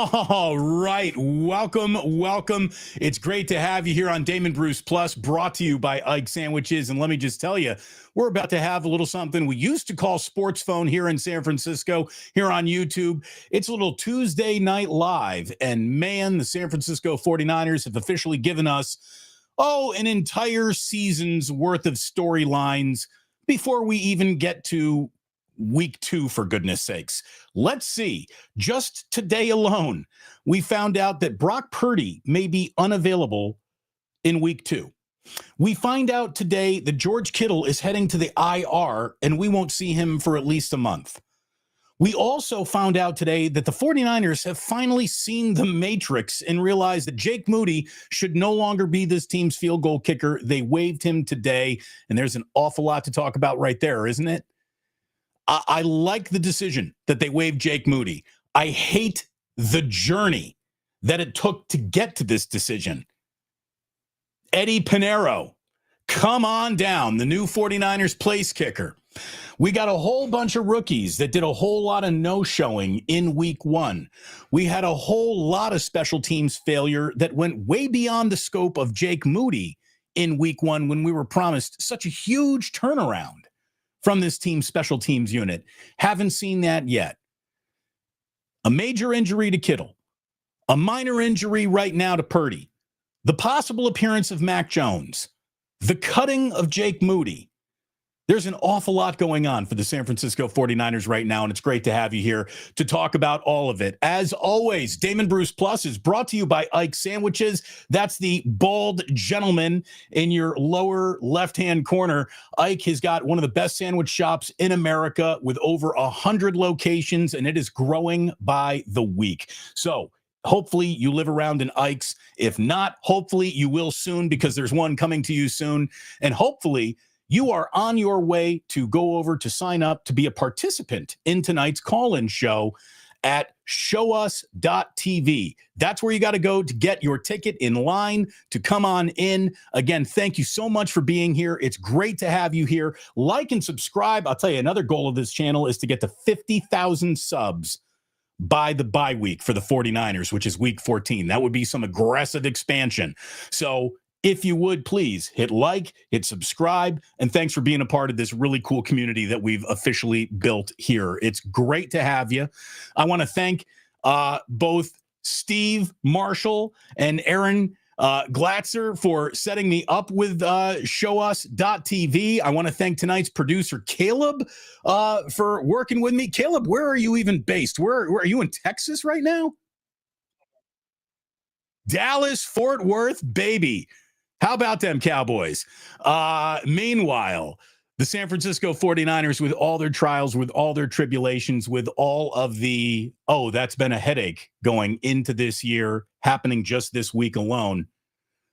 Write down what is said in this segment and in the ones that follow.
All right. Welcome. It's great to have you here on Damon Bruce Plus, brought to you by Ike Sandwiches. And let me just tell you, we're about to have a little something we used to call Sports Phone here in San Francisco, here on YouTube. It's a little Tuesday Night Live. And man, the San Francisco 49ers have officially given us, an entire season's worth of storylines before we even get to week 2, for goodness sakes. Let's see. Just today alone, we found out that Brock Purdy may be unavailable in week 2. We find out today that George Kittle is heading to the IR, and we won't see him for at least a month. We also found out today that the 49ers have finally seen the Matrix and realized that Jake Moody should no longer be this team's field goal kicker. They waived him today, and there's an awful lot to talk about right there, isn't it? I like the decision that they waived Jake Moody. I hate the journey that it took to get to this decision. Eddie Pinheiro, come on down, the new 49ers place kicker. We got a whole bunch of rookies that did a whole lot of no-showing in week 1. We had a whole lot of special teams failure that went way beyond the scope of Jake Moody in week 1 when we were promised such a huge turnaround from this team's special teams unit. Haven't seen that yet. A major injury to Kittle, a minor injury right now to Purdy, the possible appearance of Mac Jones, the cutting of Jake Moody. There's an awful lot going on for the San Francisco 49ers right now, and it's great to have you here to talk about all of it. As always, Damon Bruce Plus is brought to you by Ike Sandwiches. That's the bald gentleman in your lower left-hand corner. Ike has got one of the best sandwich shops in America with over 100 locations, and it is growing by the week. So hopefully you live around in Ike's. If not, hopefully you will soon, because there's one coming to you soon. And hopefully you are on your way to go over to sign up to be a participant in tonight's call-in show at showus.tv. That's where you got to go to get your ticket in line to come on in. Again, thank you so much for being here. It's great to have you here. Like and subscribe. I'll tell you, another goal of this channel is to get to 50,000 subs by the bye week for the 49ers, which is week 14. That would be some aggressive expansion. So if you would, please hit like, hit subscribe, and thanks for being a part of this really cool community that we've officially built here. It's great to have you. I want to thank both Steve Marshall and Aaron Glatzer for setting me up with showus.tv. I want to thank tonight's producer, Caleb, for working with me. Caleb, where are you even based? Where are you, in Texas right now? Dallas, Fort Worth, baby. How about them Cowboys? Meanwhile, the San Francisco 49ers, with all their trials, with all their tribulations, with all of the, that's been a headache going into this year, happening just this week alone,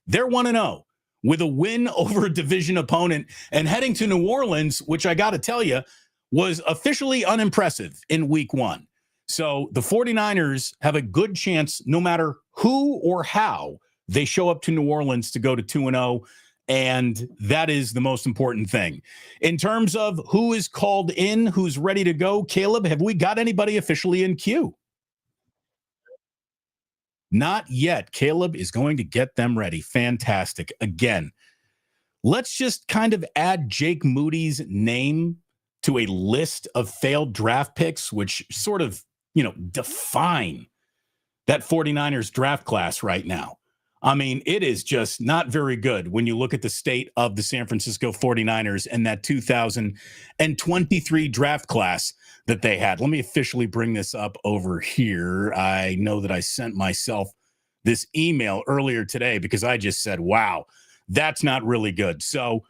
they're 1-0 with a win over a division opponent and heading to New Orleans, which I got to tell you was officially unimpressive in week 1. So the 49ers have a good chance, no matter who or how they show up to New Orleans, to go to 2-0, and that is the most important thing. In terms of who is called in, who's ready to go, Caleb, have we got anybody officially in queue? Not yet. Caleb is going to get them ready. Fantastic. Again, let's just kind of add Jake Moody's name to a list of failed draft picks, which sort of, define that 49ers draft class right now. I mean, it is just not very good when you look at the state of the San Francisco 49ers and that 2023 draft class that they had. Let me officially bring this up over here. I know that I sent myself this email earlier today because I just said, wow, that's not really good. So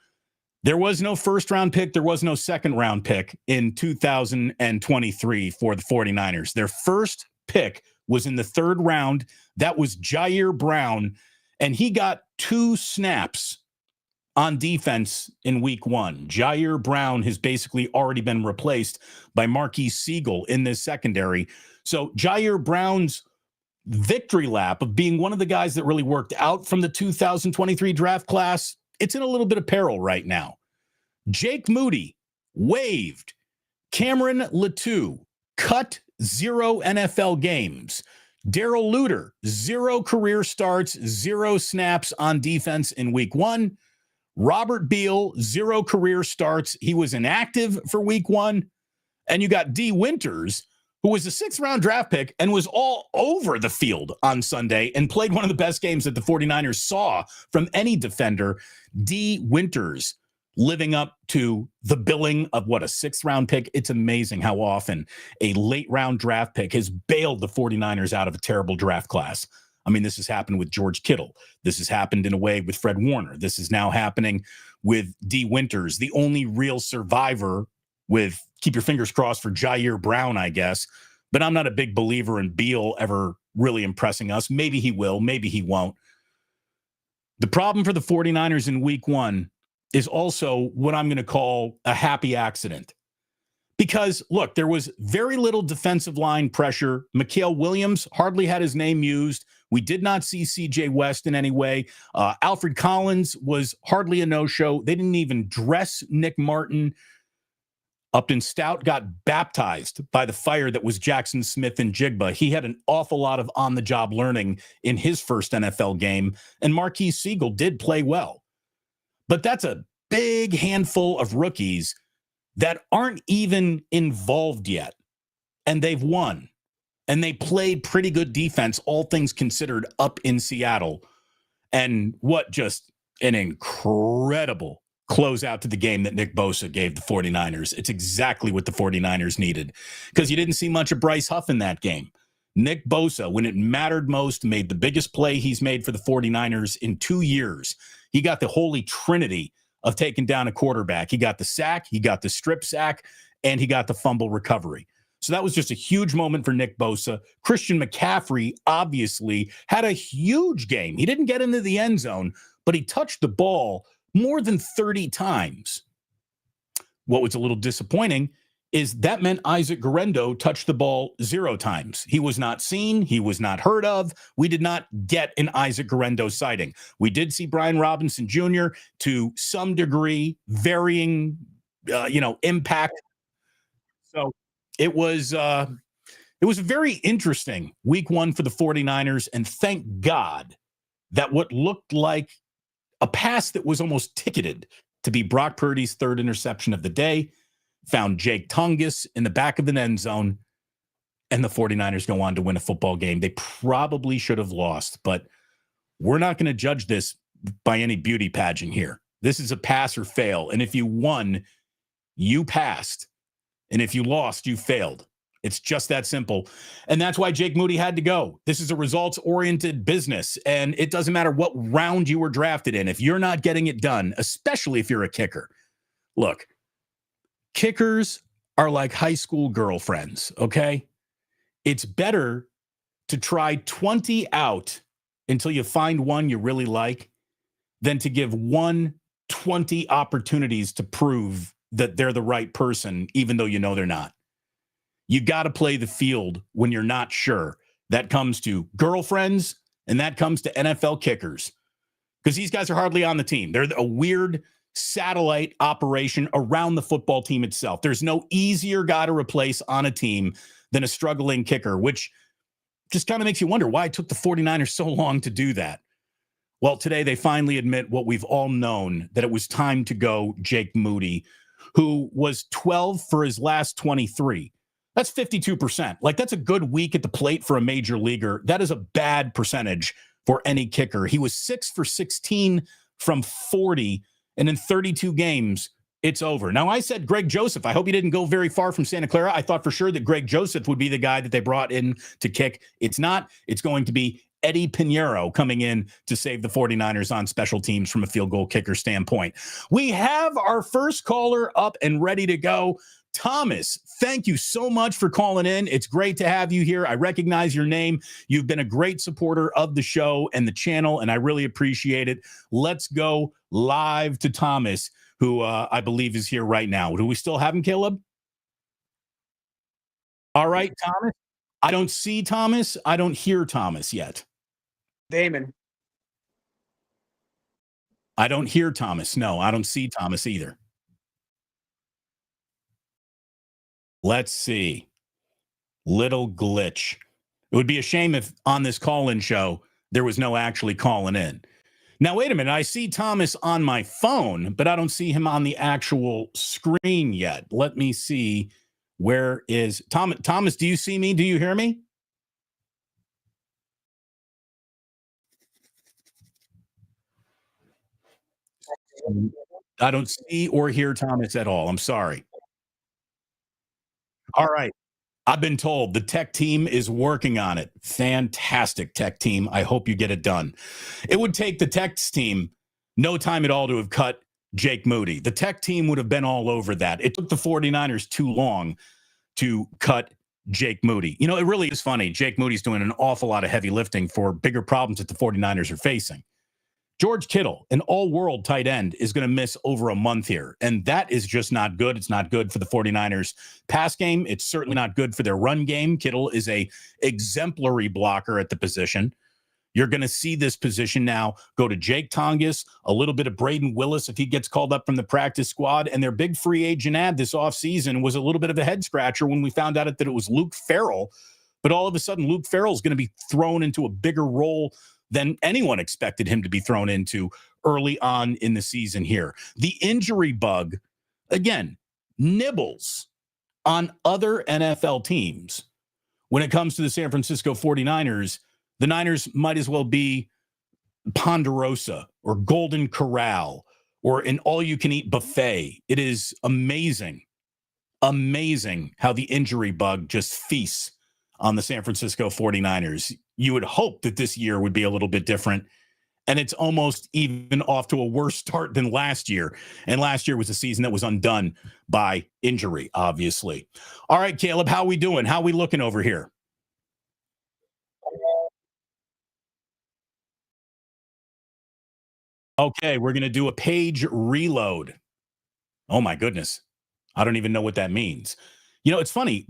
there was no first-round pick. There was no second-round pick in 2023 for the 49ers. Their first pick was in the 3rd round. That was Jair Brown, and he got 2 snaps on defense in week 1. Jair Brown has basically already been replaced by Marquise Siegel in this secondary. So Jair Brown's victory lap of being one of the guys that really worked out from the 2023 draft class, it's in a little bit of peril right now. Jake Moody waived. Cameron Latou cut 0 NFL games. Darrell Luter, 0 career starts, 0 snaps on defense in week 1. Robert Beal, 0 career starts. He was inactive for week 1. And you got D. Winters, who was a 6th-round draft pick and was all over the field on Sunday and played one of the best games that the 49ers saw from any defender. D. Winters living up to the billing of what, a 6th-round pick. It's amazing how often a late-round draft pick has bailed the 49ers out of a terrible draft class. I mean, this has happened with George Kittle. This has happened in a way with Fred Warner. This is now happening with D. Winters, the only real survivor, with keep your fingers crossed for Jair Brown, I guess. But I'm not a big believer in Beal ever really impressing us. Maybe he will, maybe he won't. The problem for the 49ers in week 1 is also what I'm going to call a happy accident. Because, look, there was very little defensive line pressure. Mikael Williams hardly had his name used. We did not see C.J. West in any way. Alfred Collins was hardly a no-show. They didn't even dress Nick Martin. Upton Stout got baptized by the fire that was Jackson Smith and Jigba. He had an awful lot of on-the-job learning in his first NFL game, and Marquise Siegel did play well. But that's a big handful of rookies that aren't even involved yet, and they've won. And they played pretty good defense, all things considered, up in Seattle. And what just an incredible closeout to the game that Nick Bosa gave the 49ers. It's exactly what the 49ers needed, because you didn't see much of Bryce Huff in that game. Nick Bosa, when it mattered most, made the biggest play he's made for the 49ers in 2 years. He got the holy trinity of taking down a quarterback. He got the sack, he got the strip sack, and he got the fumble recovery. So that was just a huge moment for Nick Bosa. Christian McCaffrey obviously had a huge game. He didn't get into the end zone, but he touched the ball more than 30 times. What was a little disappointing is that meant Isaac Guerendo touched the ball 0 times. He was not seen. He was not heard of. We did not get an Isaac Guerendo sighting. We did see Brian Robinson Jr. to some degree, varying, impact. So it was a very interesting week 1 for the 49ers. And thank God that what looked like a pass that was almost ticketed to be Brock Purdy's 3rd interception of the day found Jake Tungus in the back of the end zone, and the 49ers go on to win a football game they probably should have lost. But we're not going to judge this by any beauty pageant here. This is a pass or fail. And if you won, you passed. And if you lost, you failed. It's just that simple. And that's why Jake Moody had to go. This is a results-oriented business, and it doesn't matter what round you were drafted in. If you're not getting it done, especially if you're a kicker. Look, kickers are like high school girlfriends, okay? It's better to try 20 out until you find one you really like than to give 20 opportunities to prove that they're the right person, even though you know they're not. You got to play the field when you're not sure. That comes to girlfriends, and that comes to NFL kickers, because these guys are hardly on the team. They're a weird satellite operation around the football team itself. There's no easier guy to replace on a team than a struggling kicker, which just kind of makes you wonder why it took the 49ers so long to do that. Well, today they finally admit what we've all known, that it was time to go Jake Moody, who was 12 for his last 23. That's 52%. Like, that's a good week at the plate for a major leaguer. That is a bad percentage for any kicker. He was 6 for 16 from 40, and in 32 games, it's over. Now, I said Greg Joseph. I hope he didn't go very far from Santa Clara. I thought for sure that Greg Joseph would be the guy that they brought in to kick. It's not. It's going to be Eddie Pinheiro coming in to save the 49ers on special teams from a field goal kicker standpoint. We have our first caller up and ready to go. Thomas, thank you so much for calling in. It's great to have you here. I recognize your name. You've been a great supporter of the show and the channel, and I really appreciate it. Let's go live to Thomas, who I believe is here right now. Do we still have him, Caleb? All right, Thomas. I don't see Thomas. I don't hear Thomas yet. Damon. I don't hear Thomas. No, I don't see Thomas either. Let's see. Little glitch. It would be a shame if on this call-in show there was no actually calling in. Now, wait a minute. I see Thomas on my phone, but I don't see him on the actual screen yet. Let me see. Where is Thomas? Thomas, do you see me? Do you hear me? I don't see or hear Thomas at all. I'm sorry. All right. I've been told the tech team is working on it. Fantastic tech team. I hope you get it done. It would take the tech team no time at all to have cut Jake Moody. The tech team would have been all over that. It took the 49ers too long to cut Jake Moody. You know, it really is funny. Jake Moody's doing an awful lot of heavy lifting for bigger problems that the 49ers are facing. George Kittle, an all-world tight end, is going to miss over a month here, and that is just not good. It's not good for the 49ers pass game. It's certainly not good for their run game. Kittle is a exemplary blocker at the position. You're going to see this position now go to Jake Tongas, a little bit of Braden Willis if he gets called up from the practice squad, and their big free agent ad this offseason was a little bit of a head-scratcher when we found out that it was Luke Farrell, but all of a sudden Luke Farrell is going to be thrown into a bigger role than anyone expected him to be thrown into early on in the season here. The injury bug, again, nibbles on other NFL teams. When it comes to the San Francisco 49ers, the Niners might as well be Ponderosa or Golden Corral or an all-you-can-eat buffet. It is amazing how the injury bug just feasts on the San Francisco 49ers. You would hope that this year would be a little bit different, and it's almost even off to a worse start than last year. And last year was a season that was undone by injury, obviously. All right, Caleb, how we doing? How we looking over here? Okay, we're going to do a page reload. Oh, my goodness. I don't even know what that means. You know, it's funny.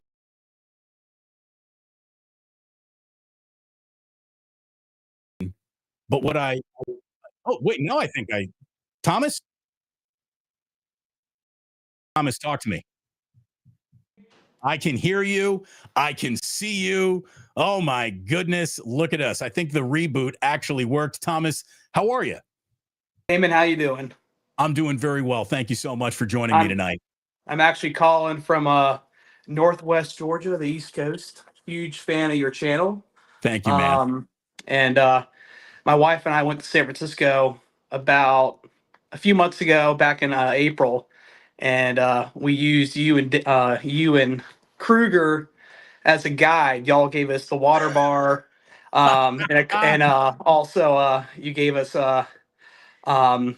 But what I oh, wait, no, I think I Thomas? Thomas, talk to me. I can hear you. I can see you. Oh my goodness, look at us. I think the reboot actually worked. Thomas, how are you? Damon, how you doing? I'm doing very well. Thank you so much for joining me tonight. I'm actually calling from Northwest Georgia, the East Coast. Huge fan of your channel. Thank you, man. And my wife and I went to San Francisco about a few months ago, back in April, and we used you and Kruger as a guide. Y'all gave us the water bar, and also you gave us um,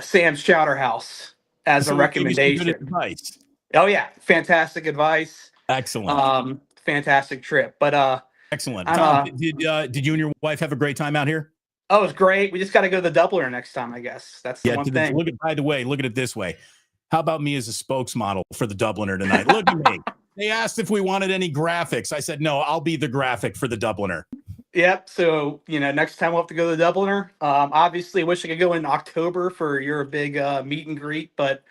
Sam's Chowder House as a So we gave you some good recommendation. advice. Oh yeah, fantastic advice. Excellent. Fantastic trip. But Excellent. I'm Tom, did you and your wife have a great time out here? oh, it was great. We just got to go to the Doubler next time, I guess. That's the Yeah, one thing. look at by the way, look at it this way. How about me as a spokesmodel for the Dubliner tonight? Look at me. They asked if we wanted any graphics. I said, no, I'll be the graphic for the Dubliner. Yep. So, next time we'll have to go to the Dubliner. Obviously, wish I could go in October for your big meet and greet, but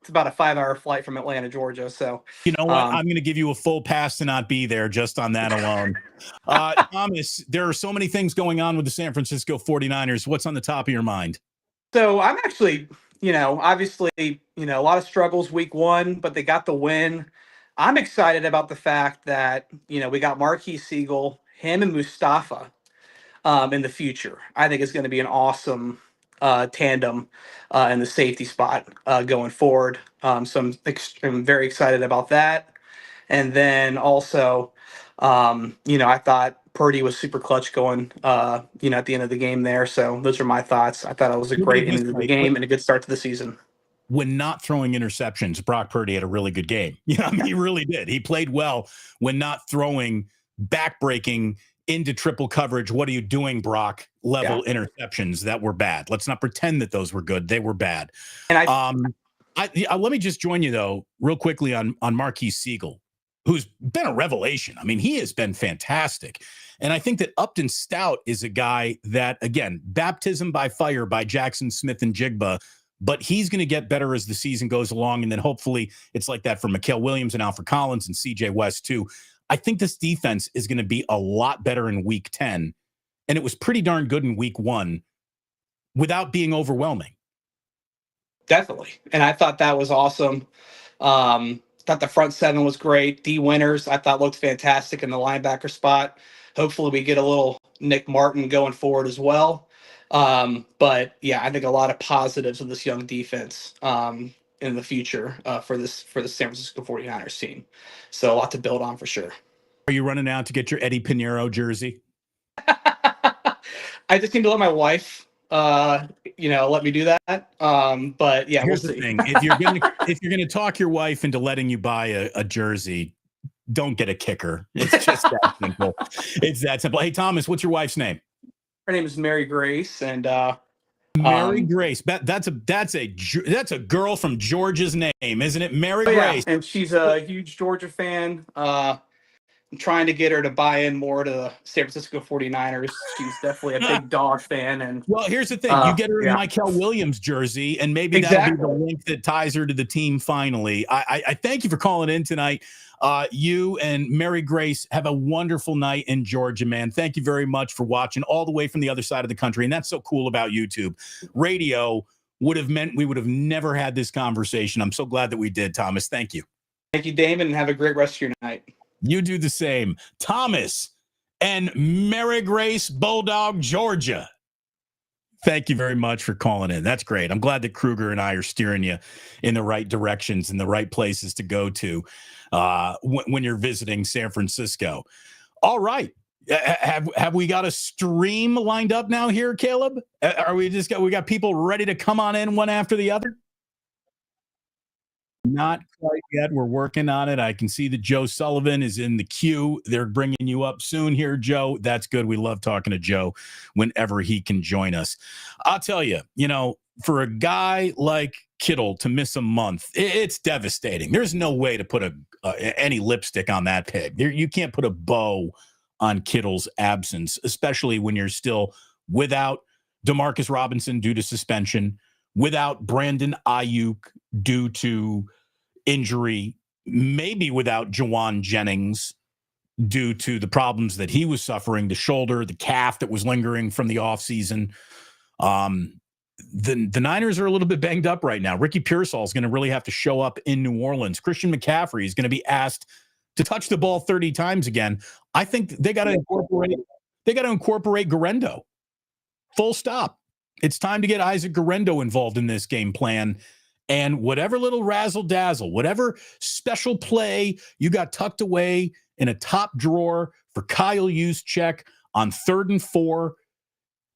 it's about a 5-hour flight from Atlanta, Georgia. So, You know what? I'm going to give you a full pass to not be there just on that alone. Thomas, there are so many things going on with the San Francisco 49ers. What's on the top of your mind? so I'm actually, obviously, a lot of struggles week one, but they got the win. I'm excited about the fact that, we got Marquis Siegel, him and Mustafa in the future. I think it's going to be an awesome tandem in the safety spot going forward. So I'm very excited about that. And then also, I thought Purdy was super clutch going, at the end of the game there. So those are my thoughts. I thought it was a great end of the game and a good start to the season. When not throwing interceptions, Brock Purdy had a really good game. He really did. He played well when not throwing backbreaking into triple coverage. What are you doing, Brock? Level interceptions that were bad. Let's not pretend that those were good. They were bad. And let me just join you though, real quickly on Marquis Siegel, who's been a revelation. I mean, he has been fantastic. And I think that Upton Stout is a guy that, again, baptism by fire by Jackson Smith and Jigba, but he's going to get better as the season goes along. And then hopefully it's like that for Mikael Williams and Alfred Collins and CJ West too. I think this defense is going to be a lot better in week 10. And it was pretty darn good in week 1 without being overwhelming. Definitely. And I thought that was awesome. Thought the front seven was great. D Winters, I thought looked fantastic in the linebacker spot. Hopefully, we get a little Nick Martin going forward as well. But yeah, I think a lot of positives of this young defense in the future for the San Francisco 49ers team. So a lot to build on for sure. Are you running out to get your Eddie Pinheiro jersey? I just need to let my wife let me do that. But yeah, here's we'll the see. thing: if you're gonna talk your wife into letting you buy a jersey, don't get a kicker. It's just that simple. It's that simple. Hey, Thomas, what's your wife's name? Her name is Mary Grace, and Mary Grace. That's a girl from Georgia's name, isn't it? Mary Grace. And she's a huge Georgia fan. I'm trying to get her to buy in more to the San Francisco 49ers. She's definitely a big dog fan. And well, here's the thing. You get her in Michael Williams jersey, and maybe that'll be the link that ties her to the team finally. I thank you for calling in tonight. You and Mary Grace have a wonderful night in Georgia, man. Thank you very much for watching all the way from the other side of the country. And that's so cool about YouTube. Radio would have meant we would have never had this conversation. I'm so glad that we did, Thomas. Thank you. Thank you, Damon, and have a great rest of your night. You do the same. Thomas and Mary Grace, Bulldog, Georgia. Thank you very much for calling in. That's great. I'm glad that Kruger and I are steering you in the right directions and the right places to go to when you're visiting San Francisco. All right. Have we got a stream lined up now here, Caleb? Are we got people ready to come on in one after the other? Not quite yet. We're working on it. I can see that Joe Sullivan is in the queue. They're bringing you up soon here, Joe. That's good. We love talking to Joe whenever he can join us. I'll tell you, for a guy like Kittle to miss a month, it's devastating. There's no way to put any lipstick on that pig. You can't put a bow on Kittle's absence, especially when you're still without Demarcus Robinson due to suspension, without Brandon Ayuk due to injury, maybe without Jawan Jennings due to the problems that he was suffering, the shoulder, the calf that was lingering from the offseason. The Niners are a little bit banged up right now. Ricky Pearsall is going to really have to show up in New Orleans. Christian McCaffrey is going to be asked to touch the ball 30 times again. I think they got to incorporate Garendo. Full stop. It's time to get Isaac Garendo involved in this game plan. And whatever little razzle dazzle, whatever special play you got tucked away in a top drawer for Kyle Juszczyk on 3rd and 4,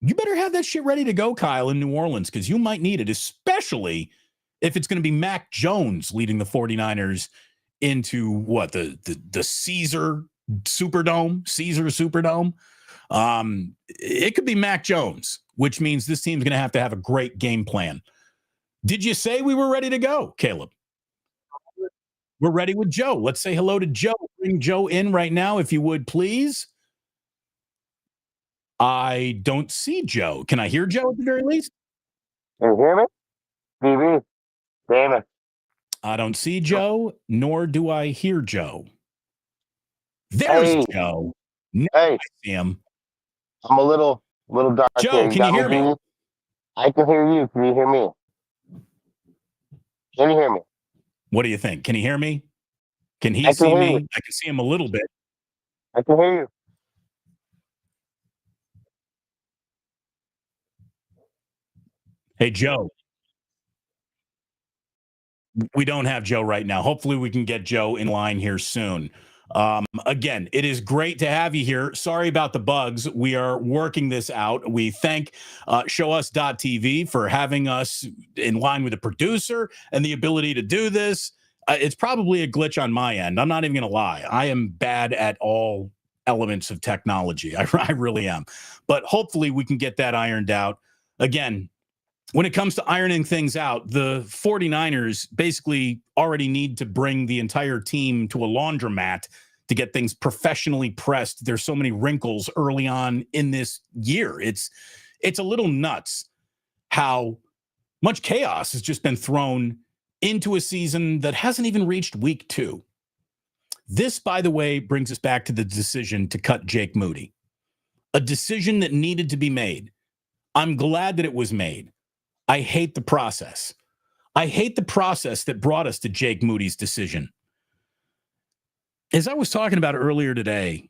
you better have that shit ready to go, Kyle, in New Orleans, because you might need it, especially if it's going to be Mac Jones leading the 49ers into what, the Caesar Superdome. It could be Mac Jones, which means this team's going to have a great game plan. Did you say we were ready to go, Caleb? We're ready with Joe. Let's say hello to Joe. Bring Joe in right now, if you would, please. I don't see Joe. Can I hear Joe at the very least? Can you hear me? TV. Damon. I don't see Joe, nor do I hear Joe. There's Joe. Now I see him. I'm a little dark. Joe, can you hear me? I can hear you. Can you hear me? Can you hear me? What do you think? Can he hear me? Can he see me? I can see him a little bit. I can hear you. Hey, Joe. We don't have Joe right now. Hopefully we can get Joe in line here soon. Again, it is great to have you here. Sorry about the bugs. We are working this out. We thank showus.tv for having us in line with the producer and the ability to do this. It's probably a glitch on my end. I'm not even going to lie. I am bad at all elements of technology. I really am. But hopefully we can get that ironed out. Again, when it comes to ironing things out, the 49ers basically already need to bring the entire team to a laundromat to get things professionally pressed. There's so many wrinkles early on in this year. It's a little nuts how much chaos has just been thrown into a season that hasn't even reached week 2. This, by the way, brings us back to the decision to cut Jake Moody, a decision that needed to be made. I'm glad that it was made. I hate the process. I hate the process that brought us to Jake Moody's decision. As I was talking about earlier today,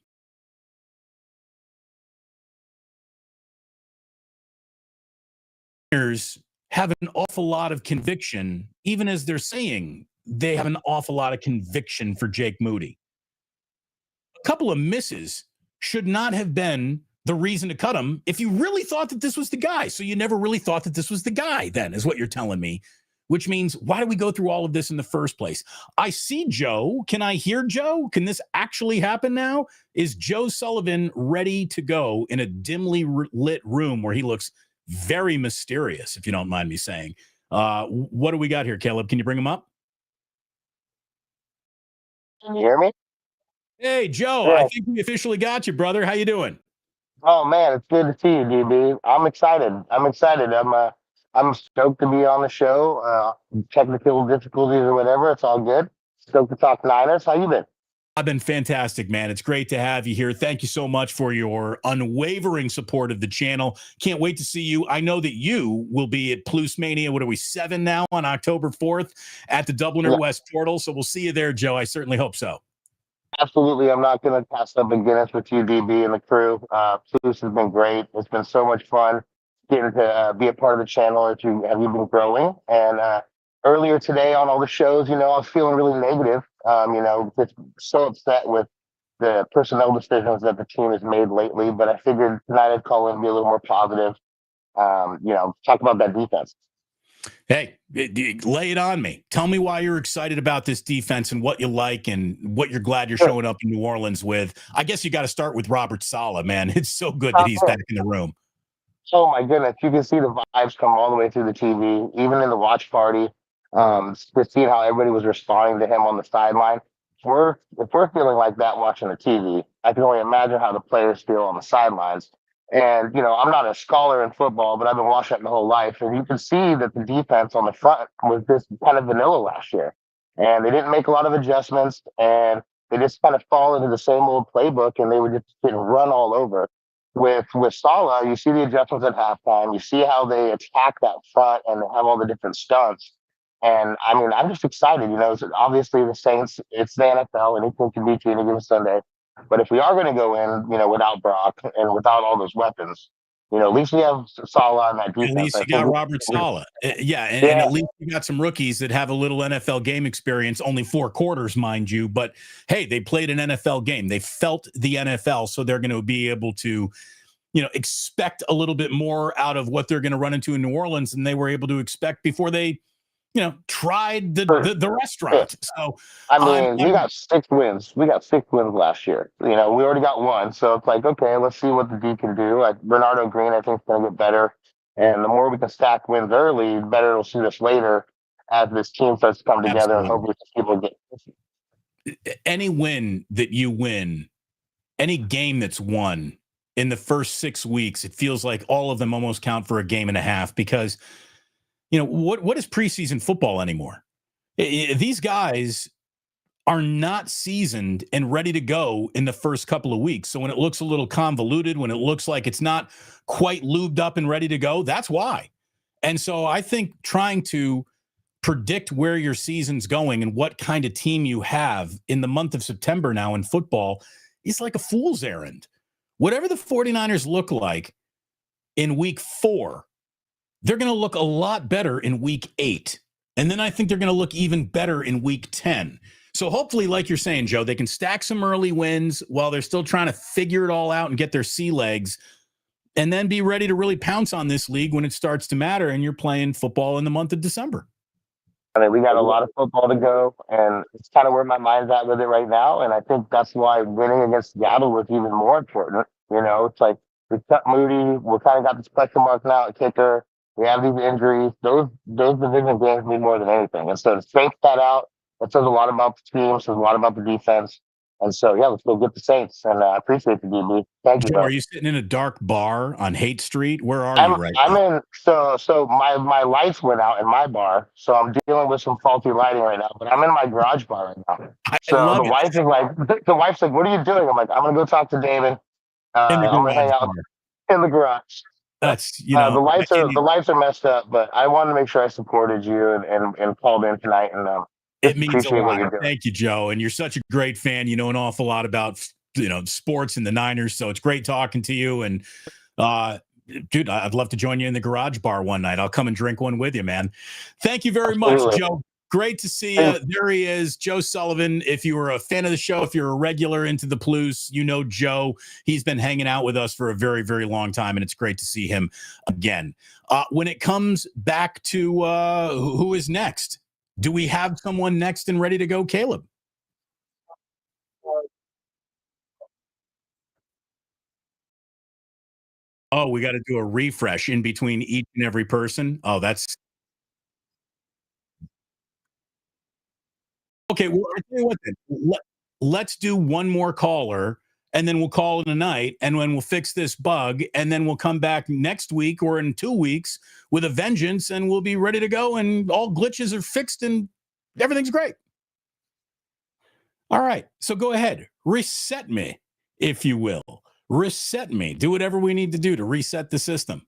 have an awful lot of conviction, even as they're saying they have an awful lot of conviction for Jake Moody. A couple of misses should not have been the reason to cut him if you really thought that this was the guy. So you never really thought that this was the guy, then, is what you're telling me, which means why do we go through all of this in the first place? I see Joe. Can I hear Joe? Can this actually happen now? Is Joe Sullivan ready to go in a dimly lit room where he looks very mysterious, if you don't mind me saying? What do we got here, Caleb? Can you bring him up? Can you hear me? Hey, Joe, Yeah. I think we officially got you, brother. How you doing? Oh man, it's good to see you, DB. I'm excited. I'm stoked to be on the show. Technical difficulties or whatever, it's all good. Stoked to talk Niners. How you been? I've been fantastic, man. It's great to have you here. Thank you so much for your unwavering support of the channel. Can't wait to see you. I know that you will be at Plus Mania. What are we, 7 now on October 4th at the Dubliner Yeah. West Portal? So we'll see you there, Joe. I certainly hope so. Absolutely. I'm not going to pass up a Guinness with you, DB, and the crew. Plus has been great. It's been so much fun getting to be a part of the channel. Have you been growing? And earlier today on all the shows, I was feeling really negative. Just so upset with the personnel decisions that the team has made lately. But I figured tonight I'd call in and be a little more positive. Talk about that defense. Hey, lay it on me. Tell me why you're excited about this defense and what you like and what you're glad you're showing up in New Orleans with. I guess you got to start with Robert Saleh, man. It's so good that he's back in the room. Oh my goodness, you can see the vibes come all the way through the TV, even in the watch party. Just seeing how everybody was responding to him on the sideline. If we're feeling like that watching the TV, I can only imagine how the players feel on the sidelines. And I'm not a scholar in football, but I've been watching it my whole life, and you can see that the defense on the front was just kind of vanilla last year, and they didn't make a lot of adjustments, and they just kind of fall into the same old playbook, and they would just get run all over. With Salah, you see the adjustments at halftime. You see how they attack that front and they have all the different stunts. And I mean, I'm just excited. It's obviously the Saints. It's the NFL. Anything can beat you any given Sunday. But if we are going to go in, without Brock and without all those weapons, at least we have Salah on that defense. At least you got Robert Saleh. Yeah, and at least you got some rookies that have a little NFL game experience, only 4 quarters, mind you. But hey, they played an NFL game. They felt the NFL, so they're going to be able to, expect a little bit more out of what they're going to run into in New Orleans than they were able to expect before they, tried the restaurant. So I mean, we got 6 wins. We got 6 wins last year. We already got 1. So it's like, okay, let's see what the D can do. Like Bernardo Green, I think, is going to get better. And the more we can stack wins early, the better it'll suit us later as this team starts to come together. Absolutely. And hopefully people get any win that you win, any game that's won in the first 6 weeks, it feels like all of them almost count for a game and a half because, what is preseason football anymore? These guys are not seasoned and ready to go in the first couple of weeks. So when it looks a little convoluted, when it looks like it's not quite lubed up and ready to go, that's why. And so I think trying to predict where your season's going and what kind of team you have in the month of September now in football is like a fool's errand. Whatever the 49ers look like in week 4, they're going to look a lot better in week 8. And then I think they're going to look even better in week 10. So hopefully, like you're saying, Joe, they can stack some early wins while they're still trying to figure it all out and get their sea legs and then be ready to really pounce on this league when it starts to matter and you're playing football in the month of December. I mean, we got a lot of football to go, and it's kind of where my mind's at with it right now. And I think that's why winning against Seattle was even more important. It's like we cut Moody. We kind of got this question mark now at kicker. We have these injuries. Those division games mean more than anything. And so to straight that out, it says a lot about the team, says a lot about the defense. And so, yeah, let's go get the Saints. And I appreciate the DB. Thank you, Joe, bro. are you sitting in a dark bar on Haight Street? Where are you right I'm now? in. So my lights went out in my bar, so I'm dealing with some faulty lighting right now. But I'm in my garage bar right now. I So love the it. wife is like, the wife's like, "What are you doing?" I'm like, "I'm gonna go talk to Damon. In the I'm gonna hang garage out bar. in the garage." So, That's, you know, the lights are messed up, but I wanted to make sure I supported you and called in tonight and it just means a appreciate what lot. you're doing. Thank you, Joe. And you're such a great fan. You know an awful lot about, sports and the Niners. So it's great talking to you. And, dude, I'd love to join you in the garage bar one night. I'll come and drink one with you, man. Thank you very much, Absolutely. Joe. Great to see you. There he is, Joe Sullivan. If you were a fan of the show, if you're a regular into the Blues, you know Joe. He's been hanging out with us for a very, very long time, and it's great to see him again. When it comes back to who is next, do we have someone next and ready to go, Caleb? Oh, we got to do a refresh in between each and every person. Oh, that's okay. Well, I tell you what, then let's do one more caller, and then we'll call it a night, and then we'll fix this bug, and then we'll come back next week or in 2 weeks with a vengeance, and we'll be ready to go, and all glitches are fixed, and everything's great. All right, so go ahead, reset me, if you will. Reset me. Do whatever we need to do to reset the system.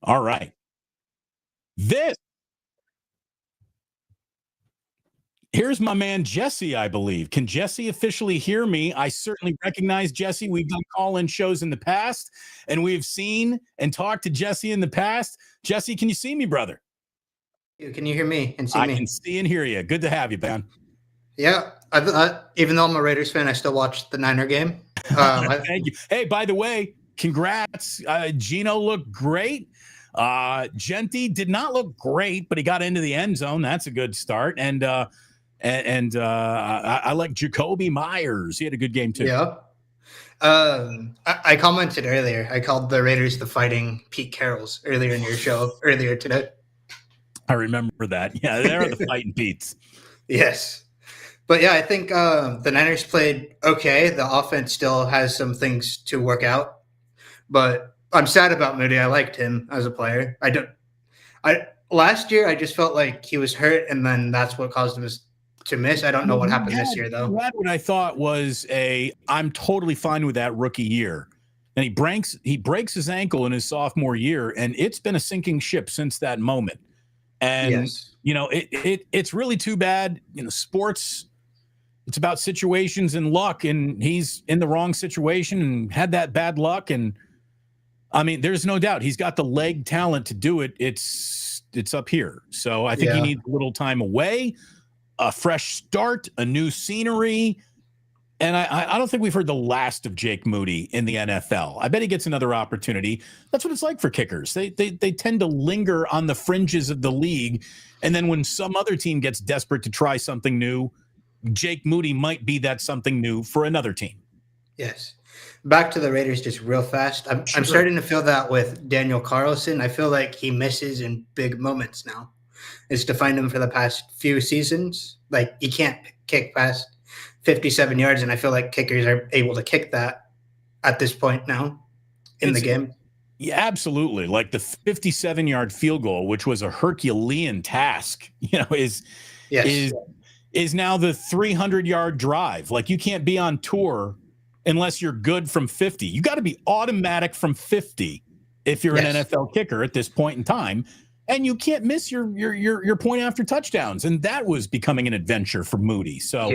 All right. Here's my man Jesse, I believe. Can Jesse officially hear me? I certainly recognize Jesse. We've done call-in shows in the past, and we've seen and talked to Jesse in the past. Jesse, can you see me, brother? Can you hear me and see I me? can see and hear you. Good to have you, Ben. Yeah, even though I'm a Raiders fan, I still watched the Niner game. Thank you. Hey, by the way, congrats. Gino looked great. Genty did not look great, but he got into the end zone. That's a good start. And I like Jacoby Myers. He had a good game too. Yeah. I commented earlier. I called the Raiders the Fighting Pete Carrolls earlier in your show earlier today. I remember that. Yeah, they're the Fighting Petes. Yes. But yeah, I think the Niners played okay. The offense still has some things to work out. But I'm sad about Moody. I liked him as a player. Last year I just felt like he was hurt, and then that's what caused him to miss. I don't know what happened this year, though. What I thought was I'm totally fine with that rookie year. And he breaks his ankle in his sophomore year, and it's been a sinking ship since that moment. And yes. It's really too bad. Sports, it's about situations and luck, and he's in the wrong situation and had that bad luck. And I mean, there's no doubt he's got the leg talent to do it. It's up here. So I think he needs a little time away, a fresh start, a new scenery. And I don't think we've heard the last of Jake Moody in the NFL. I bet he gets another opportunity. That's what it's like for kickers. They tend to linger on the fringes of the league. And then when some other team gets desperate to try something new, Jake Moody might be that something new for another team. Yes. Back to the Raiders just real fast. I'm starting to feel that with Daniel Carlson. I feel like he misses in big moments now. It's defined him for the past few seasons. Like, he can't kick past 57 yards, and I feel like kickers are able to kick that at this point now in the game. Yeah, absolutely. Like the 57-yard field goal, which was a Herculean task, is now the 300-yard drive. Like, you can't be on tour unless you're good from 50. You got to be automatic from 50 if you're an NFL kicker at this point in time. And you can't miss your point after touchdowns. And that was becoming an adventure for Moody. So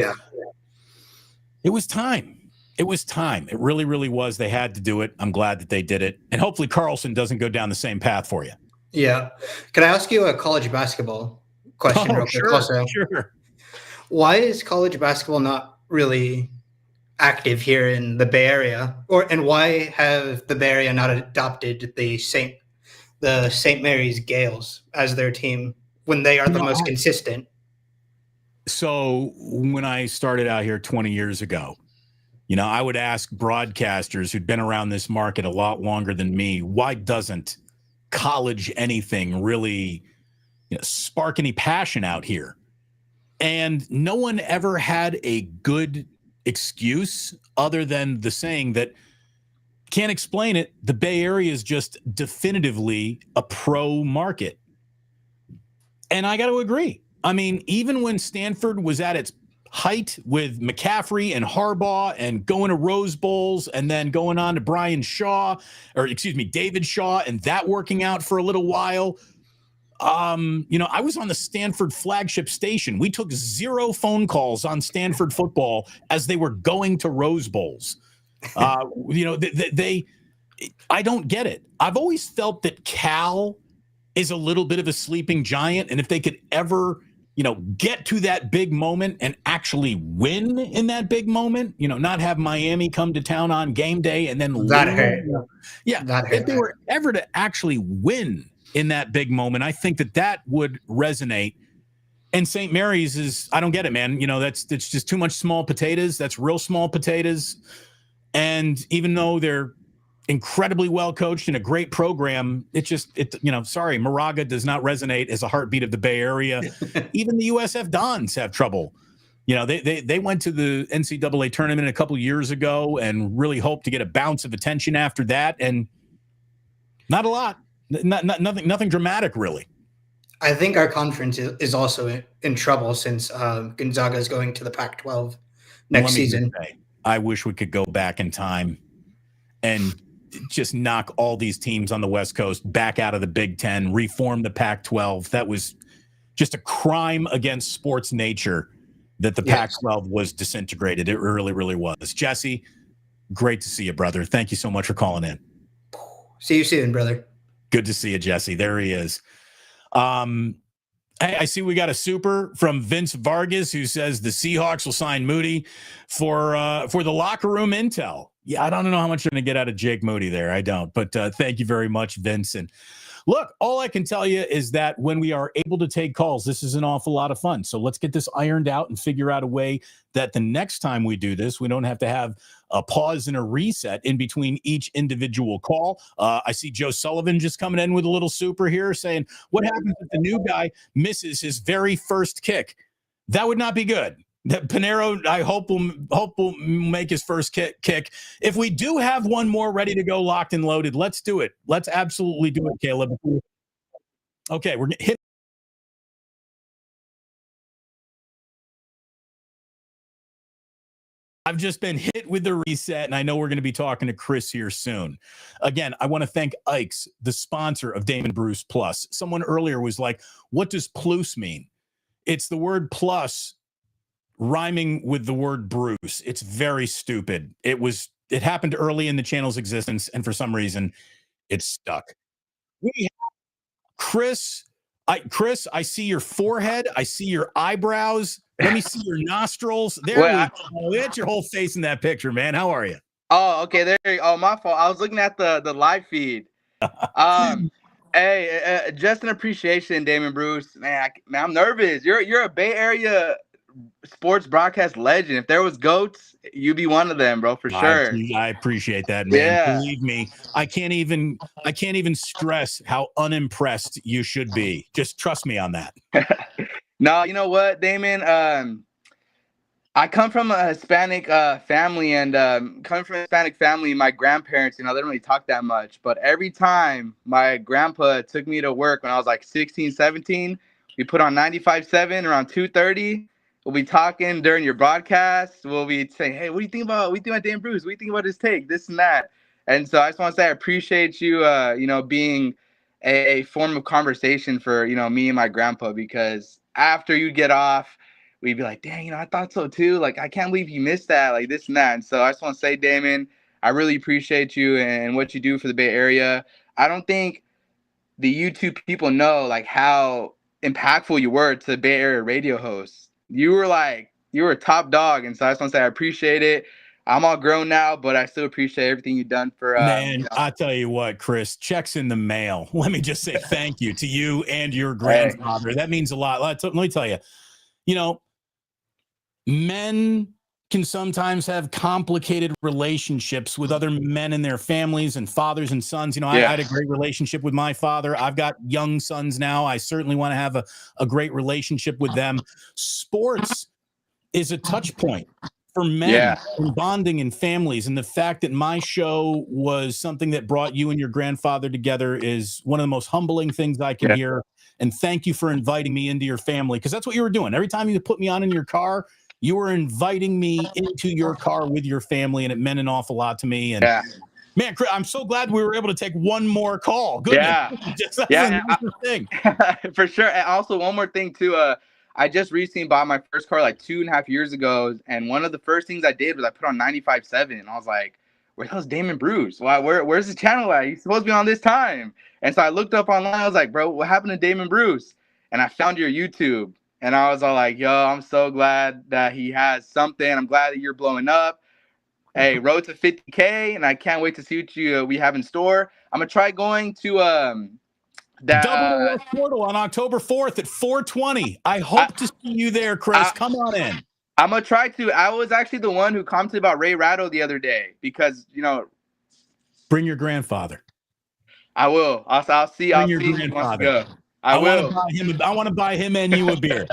it was time. It was time. It really, really was. They had to do it. I'm glad that they did it. And hopefully Carlson doesn't go down the same path for you. Yeah. Can I ask you a college basketball question real quick also? Sure. Why is college basketball not really active here in the Bay Area? And why have the Bay Area not adopted the St. Mary's Gales as their team when they are the most consistent? So when I started out here 20 years ago, I would ask broadcasters who'd been around this market a lot longer than me, why doesn't college anything really spark any passion out here. And no one ever had a good excuse other than the saying that can't explain it. The Bay Area is just definitively a pro market. And I got to agree. I mean, even when Stanford was at its height with McCaffrey and Harbaugh and going to Rose Bowls and then going on to David Shaw, and that working out for a little while. I was on the Stanford flagship station. We took 0 phone calls on Stanford football as they were going to Rose Bowls. I don't get it. I've always felt that Cal is a little bit of a sleeping giant. And if they could ever, get to that big moment and actually win in that big moment, not have Miami come to town on game day and then that hurt. Yeah. If they were ever to actually win in that big moment, I think that would resonate. And St. Mary's is, I don't get it, man. That's just too much small potatoes. That's real small potatoes. And even though they're incredibly well coached and a great program, sorry, Moraga does not resonate as a heartbeat of the Bay Area. Even the USF Dons have trouble. They went to the NCAA tournament a couple years ago and really hoped to get a bounce of attention after that, and not a lot, nothing dramatic really. I think our conference is also in trouble since Gonzaga is going to the Pac-12 next season. I wish we could go back in time and just knock all these teams on the West Coast back out of the Big Ten, reform the Pac-12. That was just a crime against sports nature that the Pac-12 was disintegrated. It really, really was. Jesse, great to see you, brother. Thank you so much for calling in. See you soon, brother. Good to see you, Jesse. There he is. I see we got a super from Vince Vargas who says the Seahawks will sign Moody for the locker room intel. Yeah, I don't know how much you're going to get out of Jake Moody there. I don't. But thank you very much, Vince. And look, all I can tell you is that when we are able to take calls, this is an awful lot of fun. So let's get this ironed out and figure out a way that the next time we do this, we don't have to have a pause and a reset in between each individual call. I see Joe Sullivan just coming in with a little super here saying, what happens if the new guy misses his very first kick? That would not be good. That Panero, I hope will make his first kick. If we do have one more ready to go, locked and loaded, let's do it. Let's absolutely do it, Caleb. Okay, we're hit. I've just been hit with the reset, and I know we're going to be talking to Chris here soon. Again, I want to thank Ike's, the sponsor of Damon Bruce Plus. Someone earlier was like, what does plus mean? It's the word plus rhyming with the word Bruce. It's very stupid. It happened early in the channel's existence, and for some reason, it stuck. We have Chris, I see your forehead. I see your eyebrows. Let me see your nostrils. There we go. It's your whole face in that picture, man. How are you? Oh, okay. There you go. Oh, my fault. I was looking at the live feed. Hey, just an appreciation, Damon Bruce. Man, I'm nervous. You're a Bay Area sports broadcast legend. If there was GOATs, you'd be one of them, bro, for sure. I appreciate that, man. Yeah. Believe me, I can't even stress how unimpressed you should be. Just trust me on that. No, you know what, Damon? I come from a Hispanic family, and coming from a Hispanic family, my grandparents, they don't really talk that much. But every time my grandpa took me to work when I was like 16, 17, we put on 95.7 around 2:30. We'll be talking during your broadcast. We'll be saying, hey, what do you think about Damon Bruce? What do you think about his take? This and that. And so I just want to say I appreciate you, being a form of conversation for, me and my grandpa, because after you get off, we'd be like, dang, I thought so too. Like, I can't believe you missed that, like this and that. And so I just want to say, Damon, I really appreciate you and what you do for the Bay Area. I don't think the YouTube people know like how impactful you were to the Bay Area radio hosts. You were top dog. And so I just want to say I appreciate it. I'm all grown now, but I still appreciate everything you've done for man. I tell you what, Chris, checks in the mail. Let me just say thank you to you and your grandfather. That means a lot. Let me tell you, men can sometimes have complicated relationships with other men and their families and fathers and sons. You know, I had a great relationship with my father. I've got young sons now. I certainly want to have a great relationship with them. Sports is a touch point for men in bonding and families. And the fact that my show was something that brought you and your grandfather together is one of the most humbling things I can hear. And thank you for inviting me into your family, because that's what you were doing. Every time you put me on in your car, you were inviting me into your car with your family, and it meant an awful lot to me. And man, I'm so glad we were able to take one more call. Goodness. Thing. For sure. And also one more thing too. I just recently bought my first car like 2.5 years ago, and one of the first things I did was I put on 95.7, and I was like, "Where the hell's Damon Bruce? Where's the channel at? He's supposed to be on this time." And so I looked up online. I was like, "Bro, what happened to Damon Bruce?" And I found your YouTube. And I was all like, yo, I'm so glad that he has something. I'm glad that you're blowing up. Hey, road to 50K, and I can't wait to see what we have in store. I'm going to try going to that Double Portal on October 4th at 4:20. I hope to see you there, Chris. Come on in. I'm going to try to. I was actually the one who commented about Ray Ratto the other day because, you know. Bring your grandfather. I will. I'll see. I'll see if he wants to go. I will. I want to buy him and you a beer.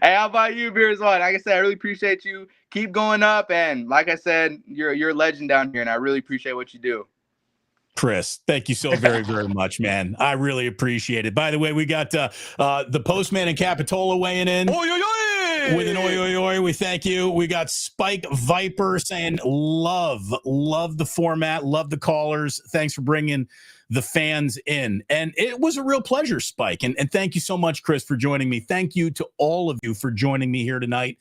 Hey, I'll buy you a beer as well. Like I said, I really appreciate you. Keep going up, and like I said, you're a legend down here, and I really appreciate what you do. Chris, thank you so very, very much, man. I really appreciate it. By the way, we got the postman in Capitola weighing in. Oy, oy, oy! With an oi, oi, oi. We thank you. We got Spike Viper saying love the format, love the callers. Thanks for bringing the fans in. And it was a real pleasure, Spike. And thank you so much, Chris, for joining me. Thank you to all of you for joining me here tonight.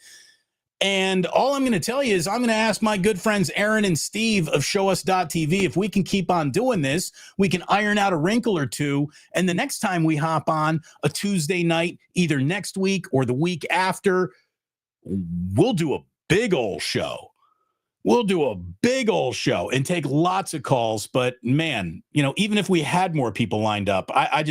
And all I'm going to tell you is I'm going to ask my good friends Aaron and Steve of ShowUs.tv if we can keep on doing this, we can iron out a wrinkle or two. And the next time we hop on a Tuesday night, either next week or the week after, we'll do a big old show. We'll do a big old show and take lots of calls. But man, you know, even if we had more people lined up, I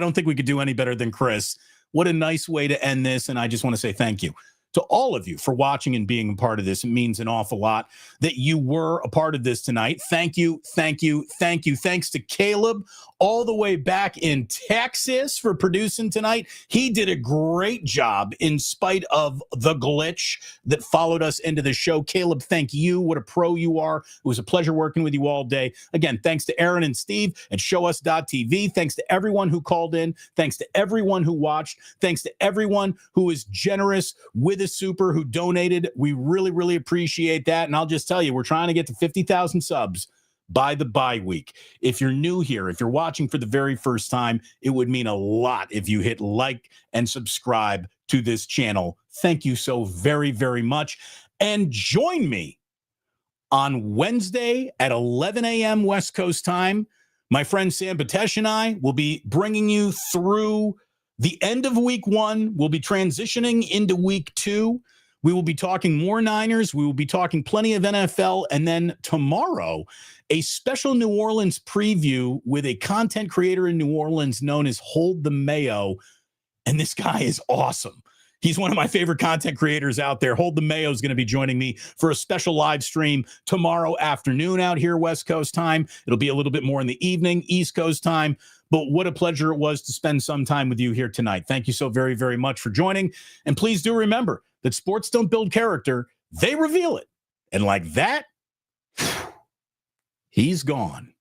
don't think we could do any better than Chris. What a nice way to end this. And I just want to say thank you to all of you for watching and being a part of this. It means an awful lot that you were a part of this tonight. Thank you. Thank you. Thank you. Thanks to Caleb all the way back in Texas for producing tonight. He did a great job in spite of the glitch that followed us into the show. Caleb, thank you. What a pro you are. It was a pleasure working with you all day. Again, thanks to Aaron and Steve at ShowUs.tv. Thanks to everyone who called in. Thanks to everyone who watched. Thanks to everyone who was generous with a super, who donated. We really, really appreciate that. And I'll just tell you, we're trying to get to 50,000 subs by the bye week. If you're new here, if you're watching for the very first time, it would mean a lot if you hit like and subscribe to this channel. Thank you so very, very much. And join me on Wednesday at 11 a.m. West Coast time. My friend Sam Batesh and I will be bringing you through the end of week one. We'll be transitioning into week two. We will be talking more Niners. We will be talking plenty of NFL. And then tomorrow, a special New Orleans preview with a content creator in New Orleans known as Hold the Mayo. And this guy is awesome. He's one of my favorite content creators out there. Hold the Mayo is going to be joining me for a special live stream tomorrow afternoon out here, West Coast time. It'll be a little bit more in the evening, East Coast time. But what a pleasure it was to spend some time with you here tonight. Thank you so very, very much for joining. And please do remember that sports don't build character, they reveal it. And like that, he's gone.